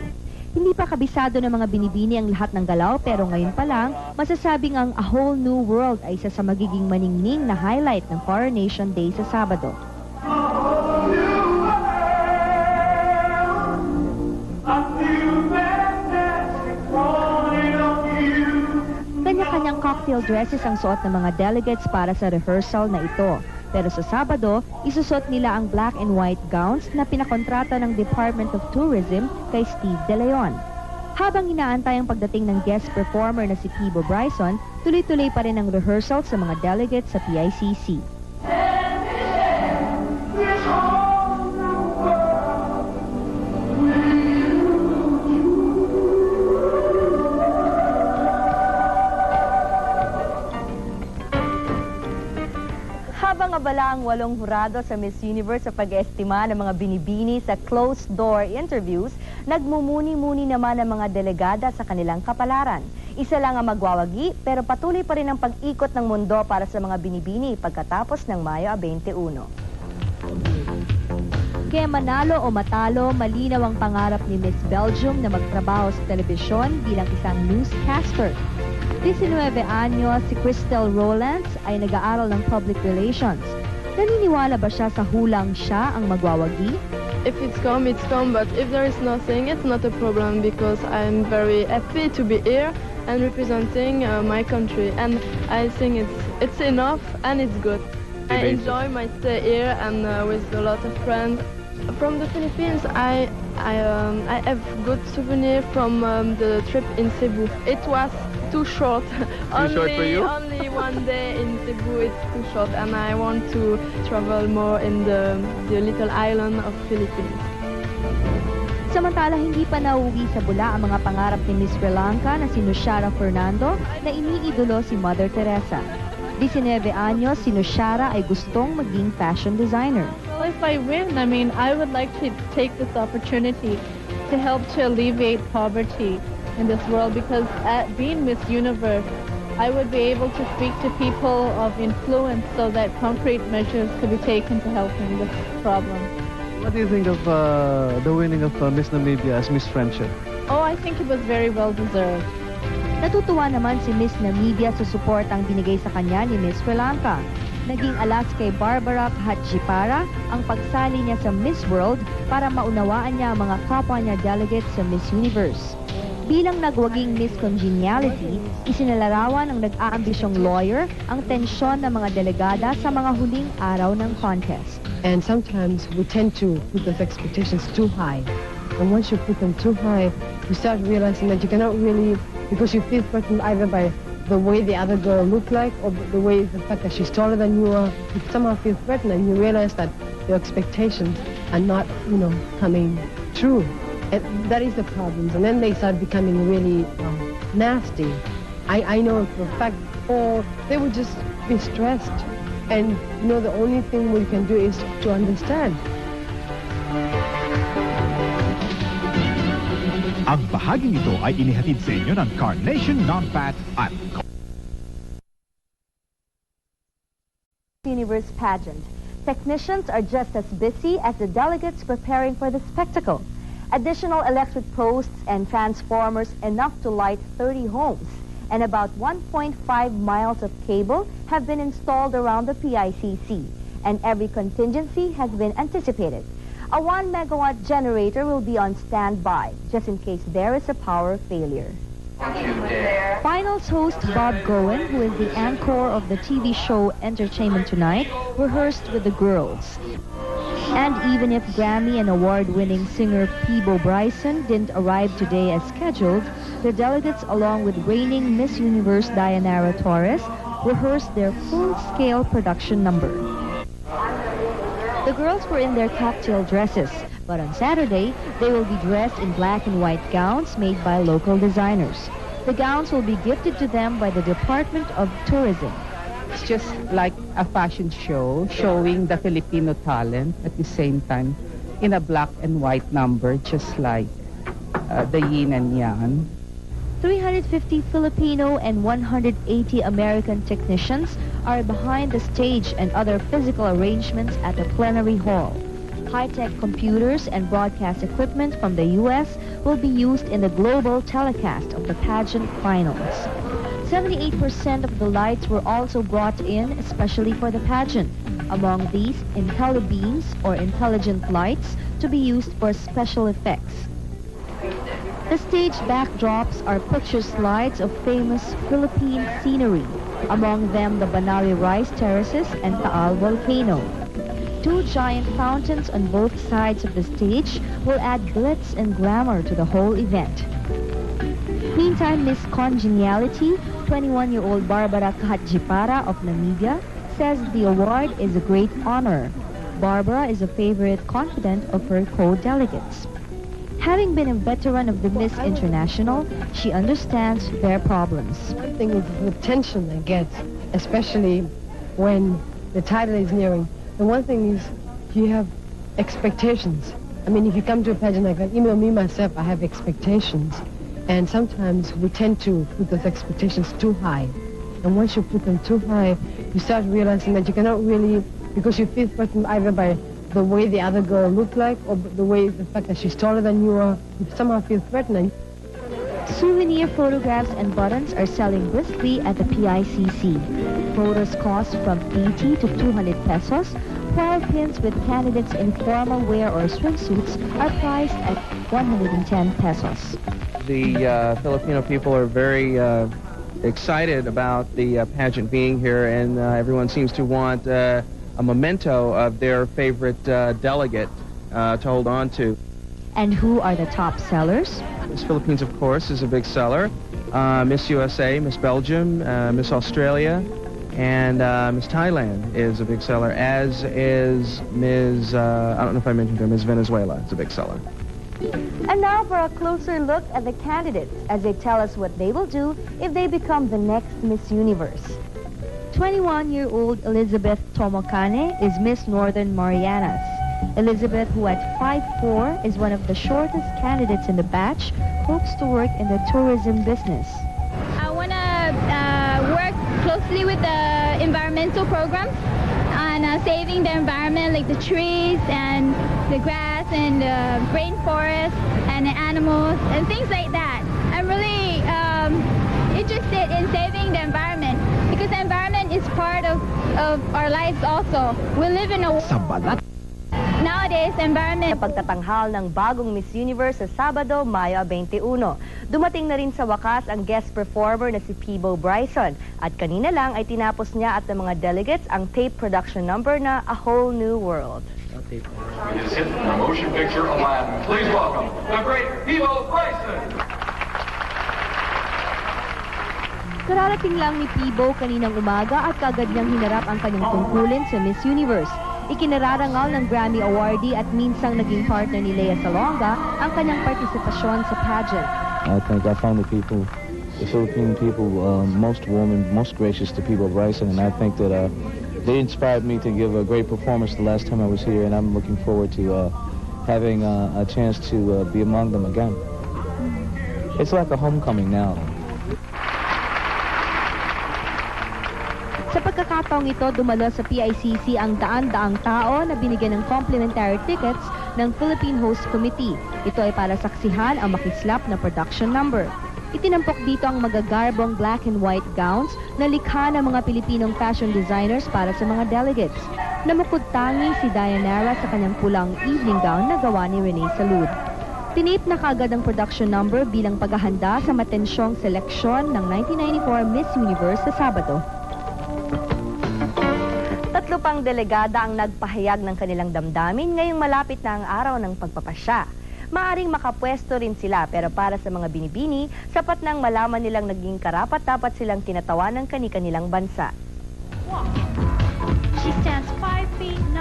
Hindi pa kabisado ng mga binibini ang lahat ng galaw pero ngayon pa lang, masasabing ang A Whole New World ay isa sa magiging maningning na highlight ng Coronation Day sa Sabado. Kanya-kanyang cocktail dresses ang suot ng mga delegates para sa rehearsal na ito. Pero sa Sabado, isusot nila ang black and white gowns na pinakontrata ng Department of Tourism kay Steve De Leon. Habang inaantay ang pagdating ng guest performer na si Pibo Bryson, tuloy-tuloy pa rin ang rehearsal sa mga delegates sa PICC. Habang abala ang 8 hurado sa Miss Universe sa pag-estima ng mga binibini sa closed-door interviews, nagmumuni-muni naman ang mga delegada sa kanilang kapalaran. Isa lang ang magwawagi, pero patuloy pa rin ang pag-ikot ng mundo para sa mga binibini pagkatapos ng Mayo 21. Kaya manalo o matalo, malinaw ang pangarap ni Miss Belgium na magtrabaho sa telebisyon bilang isang newscaster. 19 anyos si Crystal Rowlands ay nag-aaral ng public relations. Naniniwala ba siya sa hulang siya ang magwawagi? If it's come, but if there is nothing, it's not a problem because I'm very happy to be here and representing my country. And I think it's enough and it's good. I enjoy my stay here and with a lot of friends. From the Philippines, I have good souvenir from the trip in Cebu. It was too short. Short for you? Only one day in Cebu, it's too short, and I want to travel more in the little island of Philippines. Samantala, hindi pa nauwi sa bula ang mga pangarap ni Miss Sri Lanka na si Nushara Fernando na iniidolo si Mother Teresa. 19 anyos, si Nushara ay gustong maging fashion designer. Well, if I win, I would like to take this opportunity to help to alleviate poverty in this world because at being Miss Universe, I would be able to speak to people of influence so that concrete measures could be taken to help in this problem. What do you think of the winning of Miss Namibia as Miss Friendship? Oh, I think it was very well deserved. Natutuwa naman si Miss Namibia sa suportang binigay sa kanya ni Miss Sri Lanka. Naging alas kay Barbara Khatjipara ang pagsali niya sa Miss World para maunawaan niya ang mga kapwa niya delegates sa Miss Universe. Bilang nagwaging Miss Congeniality, isinalarawan ng nag-aambisyong lawyer ang tensyon ng mga delegada sa mga huling araw ng contest. And sometimes we tend to put those expectations too high. And once you put them too high, you start realizing that you cannot really, because you feel threatened either by the way the other girl looked like or the fact that she's taller than you are, you somehow feel threatened and you realize that your expectations are not, coming true. And that is the problem. And then they start becoming really nasty. I know for a fact, or they would just be stressed. And, the only thing we can do is to understand. Ang bahaging ito ay inihatid sa inyo ng Carnation Non-Fat at Universe pageant. Technicians are just as busy as the delegates preparing for the spectacle. Additional electric posts and transformers enough to light 30 homes, and about 1.5 miles of cable have been installed around the PICC, and every contingency has been anticipated. A 1-megawatt generator will be on standby, just in case there is a power failure. Finals host Bob Goen, who is the anchor of the TV show Entertainment Tonight, rehearsed with the girls. And even if Grammy and award-winning singer Peabo Bryson didn't arrive today as scheduled, the delegates, along with reigning Miss Universe Dayanara Torres, rehearsed their full-scale production number. The girls were in their cocktail dresses, but on Saturday, they will be dressed in black and white gowns made by local designers. The gowns will be gifted to them by the Department of Tourism. It's just like a fashion show showing the Filipino talent at the same time in a black and white number, just like the yin and yang. 350 Filipino and 180 American technicians are behind the stage and other physical arrangements at the plenary hall. High-tech computers and broadcast equipment from the U.S. will be used in the global telecast of the pageant finals. 78% of the lights were also brought in especially for the pageant. Among these, IntelliBeams, or intelligent lights, to be used for special effects. The stage backdrops are picture slides of famous Philippine scenery, among them the Banari Rice Terraces and Taal Volcano. 2 giant fountains on both sides of the stage will add glitz and glamour to the whole event. Meantime, Miss Congeniality, 21-year-old Barbara Kahadjipara of Namibia, says the award is a great honor. Barbara is a favorite confidant of her co-delegates. Having been a veteran of the Miss International, she understands their problems. One thing is the tension I get, especially when the title is nearing. The one thing is you have expectations. I mean, if you come to a pageant like that, even me myself, I have expectations. And sometimes we tend to put those expectations too high. And once you put them too high, you start realizing that you cannot really, because you feel threatened either by the way the other girl looked like or the fact that she's taller than you are, you somehow feel threatened. Souvenir photographs and buttons are selling briskly at the PICC. Photos cost from 80 to 200 pesos, while pins with candidates in formal wear or swimsuits are priced at 110 pesos. The Filipino people are very excited about the pageant being here, and everyone seems to want a memento of their favorite delegate to hold on to. And who are the top sellers? Miss Philippines, of course, is a big seller. Miss USA, Miss Belgium, Miss Australia, and Miss Thailand is a big seller, as is Ms. I don't know if I mentioned her, Miss Venezuela. It's a big seller. And now for a closer look at the candidates as they tell us what they will do if they become the next Miss Universe. 21-year-old Elizabeth Tomokane is Miss Northern Marianas. Elizabeth, who at 5'4", is one of the shortest candidates in the batch, hopes to work in the tourism business. I want to work closely with the environmental programs on saving the environment, like the trees and the grass and the rainforest and the animals and things like that. I'm really interested in saving the environment because the environment is part of our lives also. We live in a world. Nowadays, environment. Pagtatanghal ng bagong Miss Universe sa Sabado, Mayo 21. Dumating na rin sa wakas ang guest performer na si Peabo Bryson. At kanina lang ay tinapos niya at ng mga delegates ang tape production number na A Whole New World. With his hit from motion picture Aladdin, please welcome the great Peabo Bryson. Kararating lang ni Peabo kaninang umaga at kaagad niyang hinarap ang kanyang tungkulin sa Miss Universe. Ikinararangal ng Grammy awardee at minsang naging partner ni Lea Salonga ang kanyang partisipasyon sa pageant. I think I found the Philippine people, most warm and most gracious to Peabo Bryson, and I think that they inspired me to give a great performance the last time I was here, and I'm looking forward to having a chance to be among them again. It's like a homecoming now. Sa pagkakataong ito, dumalo sa PICC ang daan-daang tao na binigyan ng complimentary tickets ng Philippine Host Committee. Ito ay para saksihan ang makislap na production number. Itinampok dito ang magagarbong black and white gowns na likha ng mga Pilipinong fashion designers para sa mga delegates. Namukod-tangi si Dayanara sa kanyang pulang evening gown na gawa ni Rene Salud. Tinape na kaagad ang production number bilang paghahanda sa matensyong seleksyon ng 1994 Miss Universe sa Sabado. Tatlo pang delegada ang nagpahayag ng kanilang damdamin ngayong malapit na ang araw ng pagpapasya. Maaring makapwesto rin sila pero para sa mga binibini, sapat nang malaman nilang naging karapat-dapat silang kinatawan ng kani-kanilang bansa.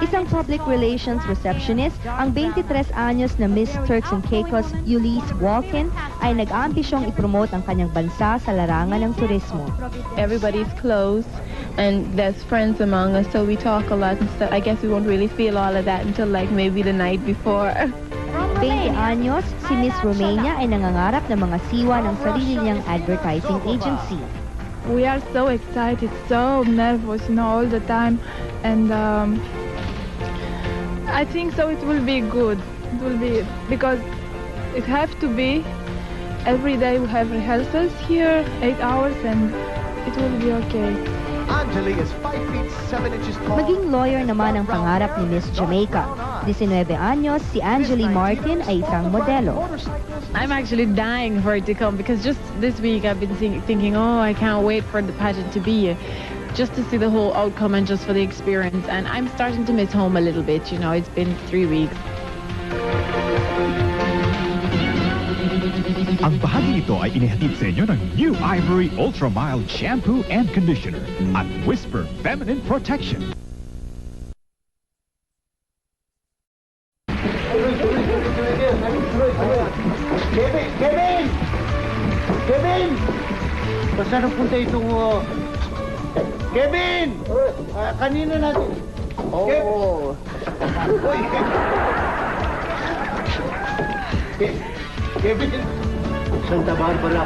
Isang public relations receptionist, ang 23 anyos na Miss Turks and Caicos, Ulysses Walken, ay nag-aambisyong ipromote ang kanyang bansa sa larangan ng turismo. Everybody's close and there's friends among us, so we talk a lot and stuff. I guess we won't really feel all of that until like maybe the night before. 20 anyos, si Miss Romania ay nangangarap ng mga siwa ng sarili niyang advertising agency. We are so excited, so nervous, all the time, and I think so it will be good. It will be, because it have to be, every day we have rehearsals here, 8 hours, and it will be okay. Angeli is 5 feet 7 inches tall. Maging lawyer naman ang pangarap ni Miss Jamaica. 19 anyos, si Angeli Martin ay isang modelo. I'm actually dying for it to come because just this week I've been thinking, oh, I can't wait for the pageant to be here, just to see the whole outcome and just for the experience. And I'm starting to miss home a little bit, it's been 3 weeks. Ang bahagi nito ay inihatid sa inyo ng New Ivory Ultra Mild Shampoo and Conditioner at Whisper Feminine Protection. Kevin! Saan punta itong... Kevin! Kanina natin... Oo. Kevin! Santa Barbara,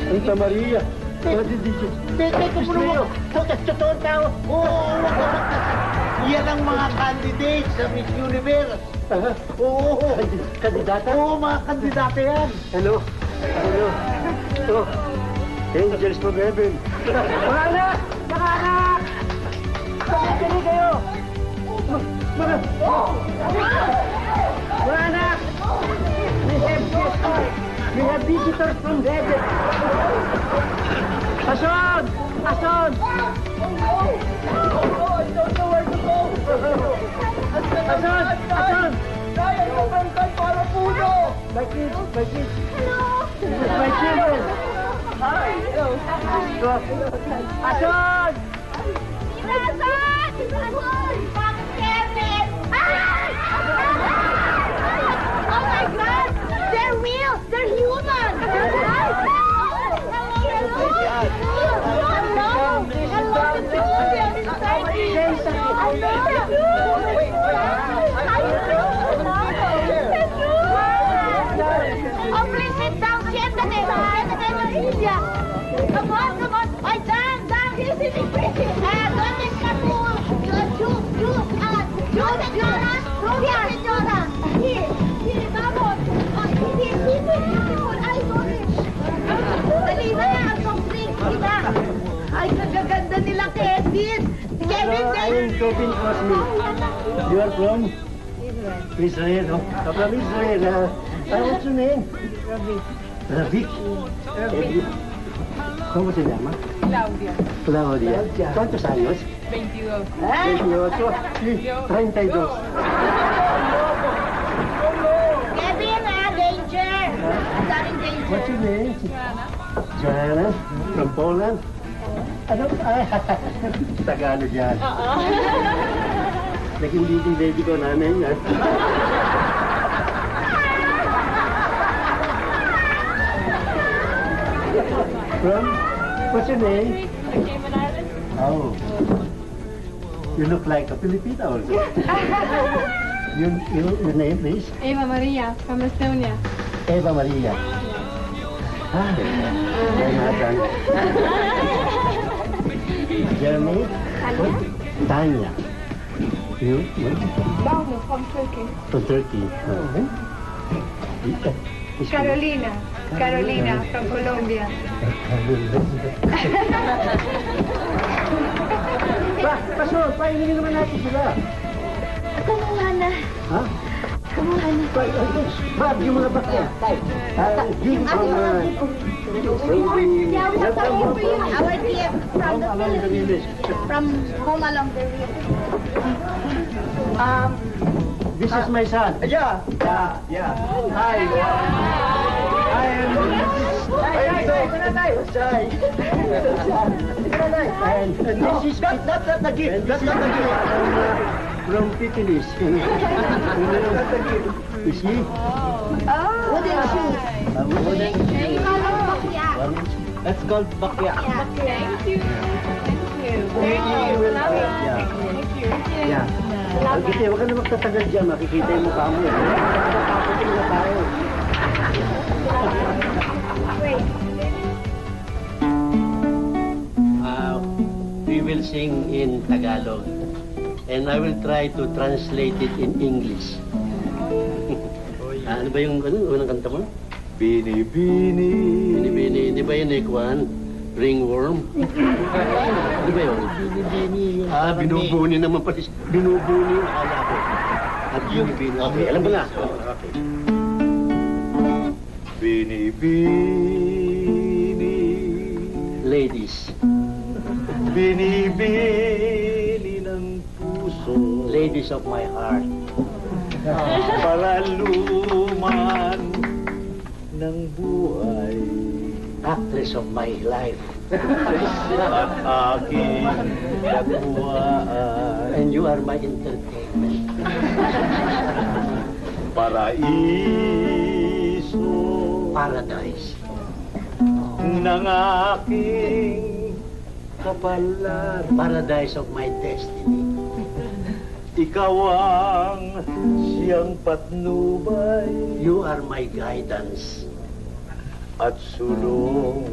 Santa Maria. Teka mo, totoong tao. Oo, yan ang mga candidates sa Miss Universe. Oo. Kandidata? Oo, mga kandidata yan. Hello. Oh, Angels from Heaven. Mga anak! Mga anak! Pagkakali kayo! Mga anak! We have visitors from heaven. Ason! Ason! I don't know where to go. Ason! Ason! Kaya ko bangkay para puno. My kids. Hello. My children. Hi. Hello. Ason! Ason! Kevin! Oh my God! They're real! They're human! Oh, please sit down. Siéntate. Come on. Ay, Dan. He's sitting pretty. Don't make that fool. Jonas. Here, vamos. He's beautiful. Ay, sorry. Dali na, ang soft drinks kita. Ay, kagaganda nila, Kevin. Kevin, Kevin Cosme. You are from? Israel. From Israel. What's your name? Ravi. ¿Cómo se llama? Claudia. ¿Cuántos años? 22. 28. Sí, 32. Kevin, danger! Daming danger. What's your name? Joanna. From Poland? Ano? Tagalog yan. Naging leading lady ko namin yan. From? What's your name? Cayman Islands. Oh. You look like a Filipina also. Your name, please? Eva Maria from Estonia. Eva Maria. Ah, Tanya. You? Bauno from Turkey. From Turkey. Carolina. Carolina from Colombia. Pasok, paingin naman natin sila. Kumuha na. Ha? Kumuha na. Bob, yung mga bakya. Jim from... Our dear from the Philippines. From home along the river. This is my son. Yeah. Hi. I am... And this is... That's not the gift. That's not the gift. From Pitilis. You see? Wooden shoes. Wooden shoes. That's called bakya. Thank you. Thank you. Yeah. Kasi huwag ka na magtatagal dyan. Makikita yung mukha mo. Papapating na tayo. We will sing in Tagalog. And I will try to translate it in English. Ano ba yung unang kanta mo? Bini, bini. Bini, bini. Di ba yun, Ekwan? Ringworm? Di ba yun? Bini, bini. Binubuni naman pala. Binubuni. Akala ko. At bini, bini. Okay, alam mo na. Okay. Bini, bini. Ladies. Bini, bini ng puso. Ladies of my heart. Paraluman ng buhay. Actress of my life. At aking katuwaan. And you are my entertainment. Paraiso. Paradise. Ng aking kapalan. Paradise of my destiny. Ikaw ang siyang patnubay. You are my guidance. At sulong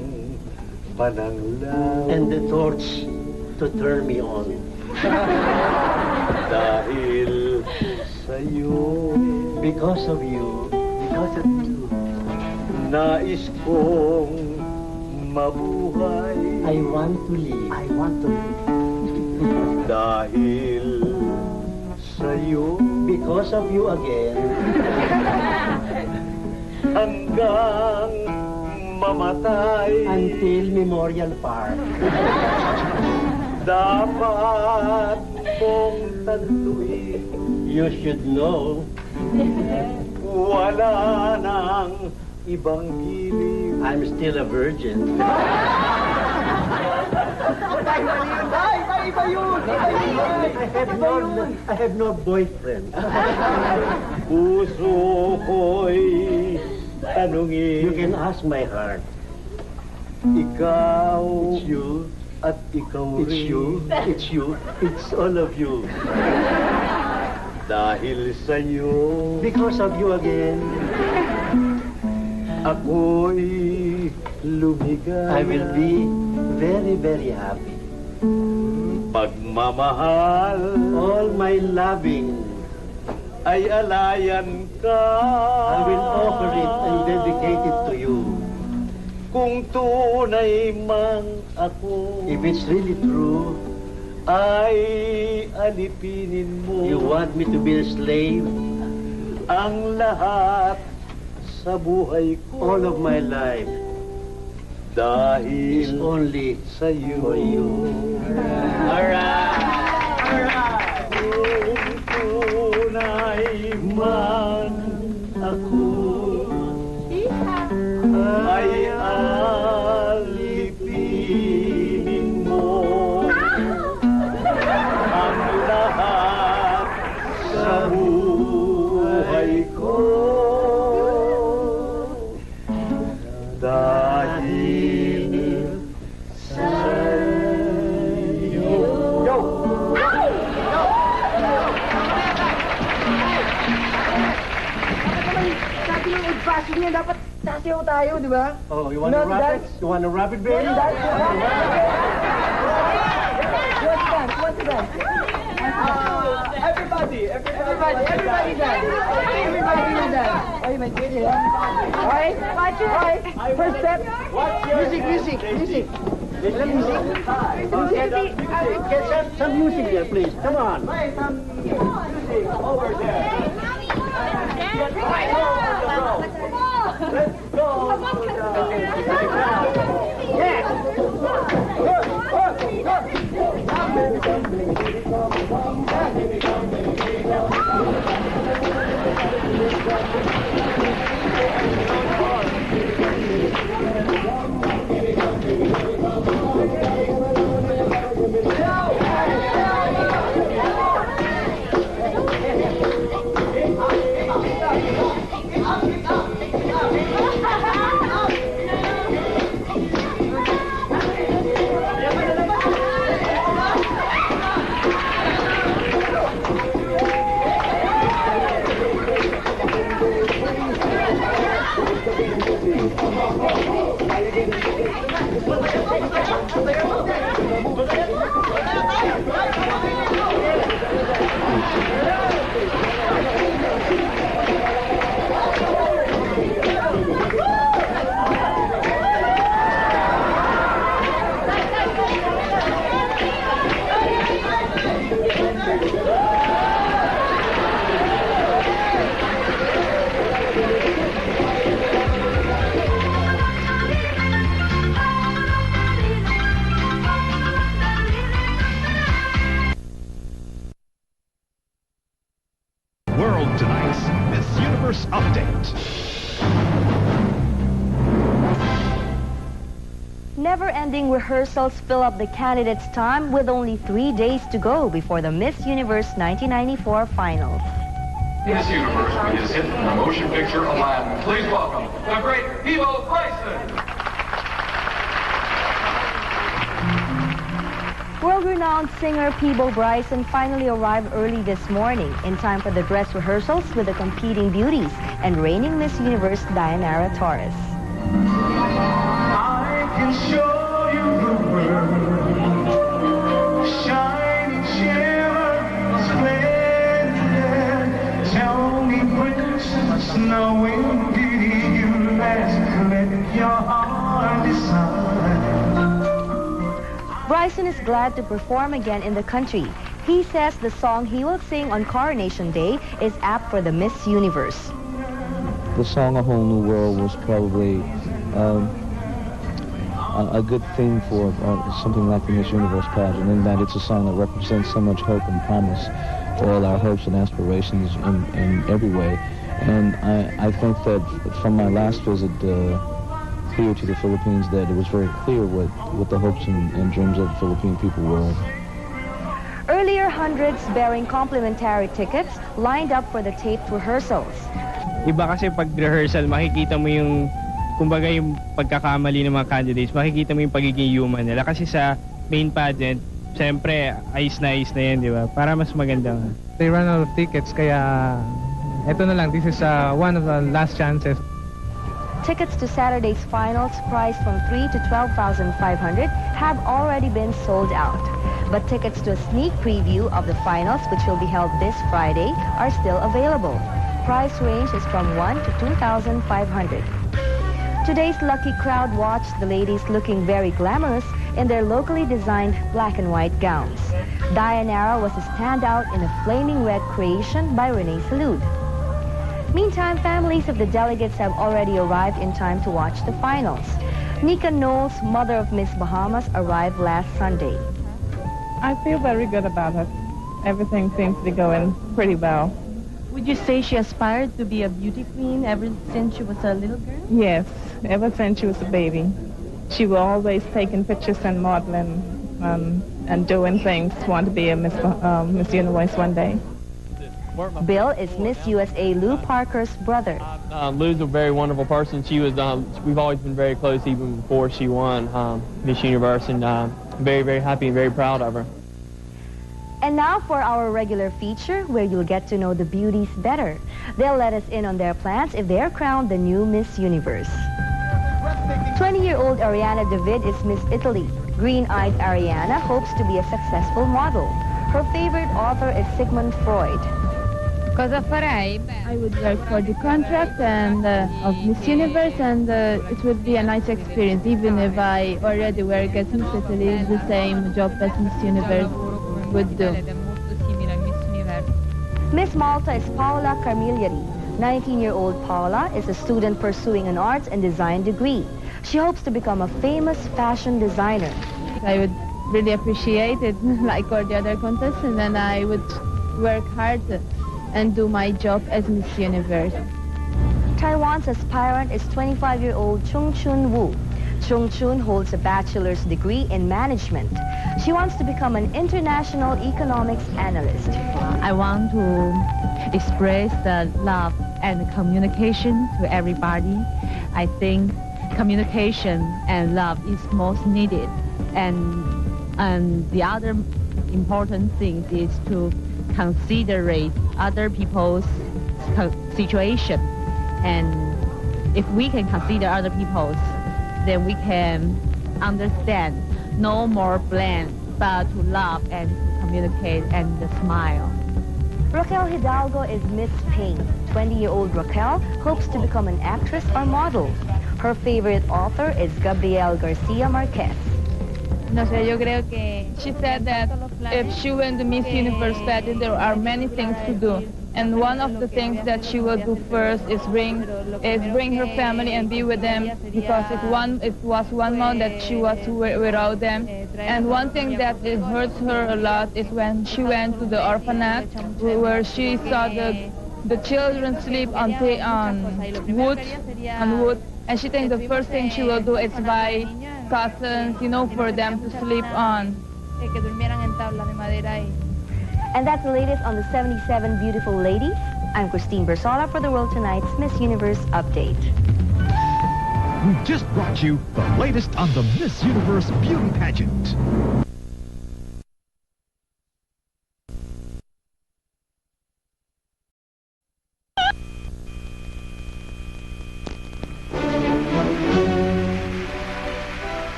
pananglaw. And the torch to turn me on. Dahil sa'yo. Because of you. Because of you. Nais kong mabuhay. I want to live. I want to live. Dahil sa'yo. Because of you again. Hanggang mamatay. Until Memorial Park. Dapat mong tantuin. You should know. Wala nang ibang giliw. I'm still a virgin. I have no boyfriend. Puso ko'y tanungin. You can ask my heart. Ikaw. It's you. At ikaw rin. It's you. It's you. It's all of you. Dahil sa'yo. Because of you again. Ako'y lumigay. I will be very, very happy. Pagmamahal. All my loving. Ay alayan ka. I will offer it and dedicate it to you. Kung tunay mang ako. If it's really true. Ay alipinin mo. You want me to be a slave? Ang lahat sa buhay ko. All of my life. Dahil it's only sa'yo. For you. Alright! Alright! Kung tunay man ako ay alipinin mo ang lahat sa buhay ko. Dahil sa'yo. Yo! Sabi ng old-fashioned niya, dapat sasayaw tayo, di ba? Oh, you want to rap it? You want to rap it, baby? What's that? What's that? my goodness. Alright, watch it. Alright, first step. Music. Get some music there, please. Come on. Play some music over there. Let's go. Yes. World Tonight's Miss Universe Update. Never-ending rehearsals fill up the candidates' time with only 3 days to go before the Miss Universe 1994 finals. Miss Universe with his hit from the motion picture Aladdin. Please welcome the great Peabo Bryson. World-renowned singer Peabo Bryson finally arrived early this morning in time for the dress rehearsals with the competing beauties and reigning Miss Universe Dayanara Torres. I can show you the world, shining, shimmering, splendid. Tell me, princess, knowing beauty you last, let your heart decide. Bryson is glad to perform again in the country. He says the song he will sing on Coronation Day is apt for the Miss Universe. The song A Whole New World was probably a good theme for something like the Miss Universe pageant, in that it's a song that represents so much hope and promise for all our hopes and aspirations in every way. And I think that from my last visit here to the Philippines, that it was very clear what the hopes and dreams of the Philippine people were. Earlier, hundreds bearing complimentary tickets lined up for the taped rehearsals. Iba kasi pag rehearsal, makikita mo yung, kumbaga yung pagkakamali ng mga candidates, makikita mo yung pagiging human nila. Kasi sa main pageant, siyempre, ayos na yan, di ba? Para mas maganda. They run out of tickets, kaya eto na lang, this is one of the last chances. Tickets to Saturday's finals, priced from $3,000 to $12,500, have already been sold out. But tickets to a sneak preview of the finals, which will be held this Friday, are still available. Price range is from $1,000 to $2,500. Today's lucky crowd watched the ladies looking very glamorous in their locally designed black and white gowns. Dayanara was a standout in a flaming red creation by Renee Salud. Meantime, families of the delegates have already arrived in time to watch the finals. Nika Knowles, mother of Miss Bahamas, arrived last Sunday. I feel very good about it. Everything seems to be going pretty well. Would you say she aspired to be a beauty queen ever since she was a little girl? Yes, ever since she was a baby. She was always taking pictures and modeling and doing things, want to be a Miss Universe one day. Bill is Miss USA Lou Parker's brother. Lou's a very wonderful person. She was, we've always been very close even before she won Miss Universe, and very, very happy and very proud of her. And now for our regular feature, where you'll get to know the beauties better. They'll let us in on their plans if they're crowned the new Miss Universe. 20-year-old Ariana David is Miss Italy. Green-eyed Ariana hopes to be a successful model. Her favorite author is Sigmund Freud. Cosa farei? I would work for the contract and of Miss Universe, and it would be a nice experience, even if I already work as Miss Italy, the same job as Miss Universe would do. Miss Malta is Paola Carmiglieri. 19-year-old Paola is a student pursuing an arts and design degree. She hopes to become a famous fashion designer. I would really appreciate it, like all the other contestants, and I would work hard and do my job as Miss Universe. Taiwan's aspirant is 25-year-old Chung Chun Woo. Chung Chun holds a bachelor's degree in management. She wants to become an international economics analyst. I want to express the love and communication to everybody. I think communication and love is most needed. And the other important thing is to considerate other people's situation. And if we can consider other people's, then we can understand, no more blame, but to love and to communicate and to smile. Raquel Hidalgo is Miss Ping. 20-year-old Raquel hopes to become an actress or model. Her favorite author is Gabriel Garcia Marquez. No sé, yo creo que she said that if she wins the Miss Universe title, there are many things to do. And one of the things that she will do first is bring her family and be with them, because it was 1 month that she was without them. And one thing that it hurts her a lot is when she went to the orphanage, where she saw the children sleep on wood, and she thinks the first thing she will do is buy cousins, for them to sleep on. And that's the latest on the 77 beautiful ladies. I'm Christine Bersola for the World Tonight's Miss Universe Update. We just brought you the latest on the Miss Universe beauty pageant.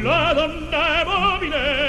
La donna è mobile